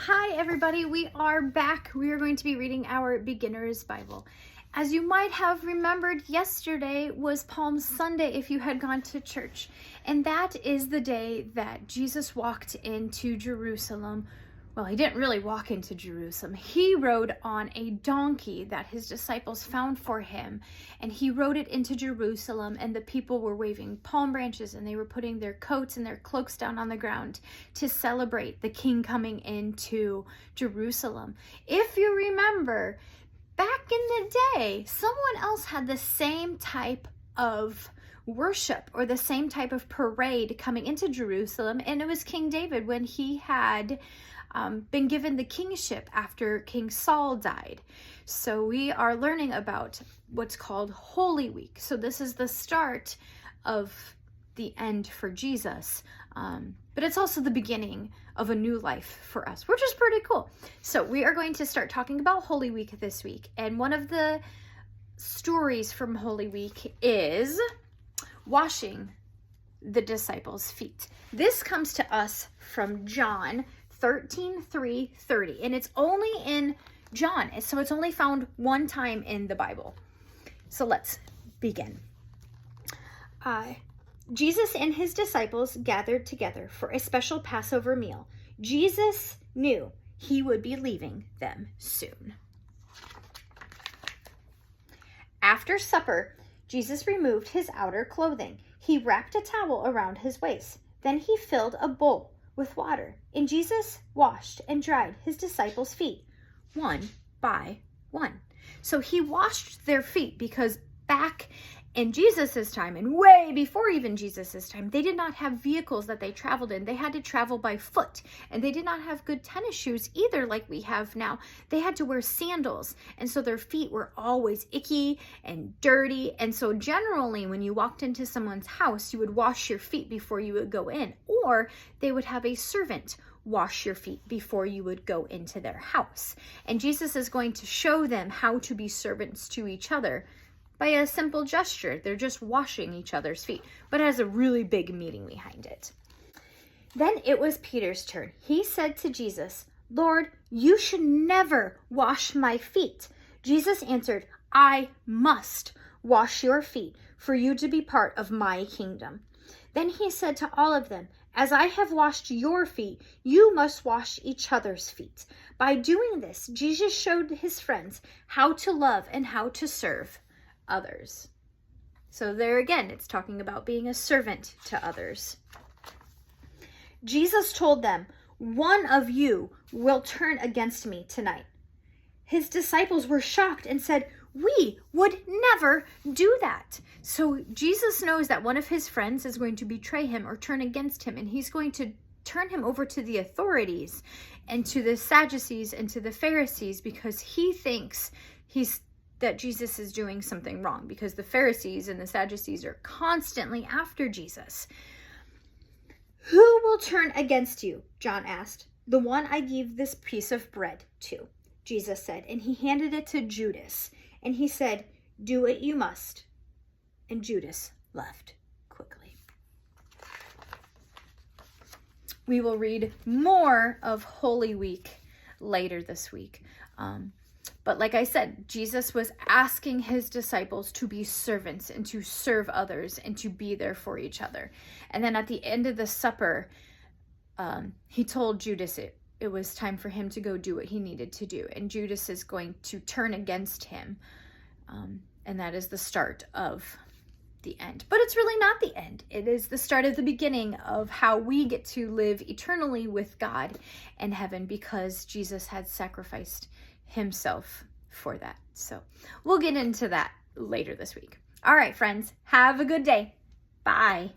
Hi everybody, we are back. We are going to be reading our Beginner's Bible. As you might have remembered, yesterday was Palm Sunday if you had gone to church. And that is the day that Jesus walked into Jerusalem. Well, he didn't really walk into Jerusalem. He rode on a donkey that his disciples found for him. And he rode it into Jerusalem, and the people were waving palm branches, and they were putting their coats and their cloaks down on the ground to celebrate the king coming into Jerusalem. If you remember, back in the day, someone else had the same type of worship or the same type of parade coming into Jerusalem, and it was King David when he had been given the kingship after King Saul died. So we are learning about what's called Holy Week. So this is the start of the end for Jesus, but it's also the beginning of a new life for us, which is pretty cool. So we are going to start talking about Holy Week this week, and one of the stories from Holy Week is washing the disciples' feet. This comes to us from John 13:3-30, and it's only in John, so it's only found one time in the Bible. So let's begin. Jesus and his disciples gathered together for a special Passover meal. Jesus knew he would be leaving them soon. After supper, Jesus removed his outer clothing. He wrapped a towel around his waist. Then he filled a bowl with water, and Jesus washed and dried his disciples' feet one by one. So he washed their feet because back in Jesus's time, and way before even Jesus's time, they did not have vehicles that they traveled in. They had to travel by foot, and they did not have good tennis shoes either like we have now. They had to wear sandals, and so their feet were always icky and dirty. And so generally when you walked into someone's house, you would wash your feet before you would go in, or they would have a servant wash your feet before you would go into their house. And Jesus is going to show them how to be servants to each other by a simple gesture. They're just washing each other's feet, but it has a really big meaning behind it. Then it was Peter's turn. He said to Jesus, "Lord, you should never wash my feet." Jesus answered, "I must wash your feet for you to be part of my kingdom." Then he said to all of them, "As I have washed your feet, you must wash each other's feet." By doing this, Jesus showed his friends how to love and how to serve others. So there again, it's talking about being a servant to others. Jesus told them, "One of you will turn against me tonight." His disciples were shocked and said, "We would never do that." So Jesus knows that one of his friends is going to betray him or turn against him, and he's going to turn him over to the authorities and to the Sadducees and to the Pharisees, because he thinks that Jesus is doing something wrong, because the Pharisees and the Sadducees are constantly after Jesus. "Who will turn against you?" John asked. "The one I gave this piece of bread to," Jesus said, and he handed it to Judas, and he said, "Do what you must." And Judas left quickly. We will read more of Holy Week later this week. But like I said, Jesus was asking his disciples to be servants and to serve others and to be there for each other. And then at the end of the supper, he told Judas it was time for him to go do what he needed to do. And Judas is going to turn against him. And that is the start of the end. But it's really not the end. It is the start of the beginning of how we get to live eternally with God in heaven, because Jesus had sacrificed himself for that. So we'll get into that later this week. All right, friends, have a good day. Bye.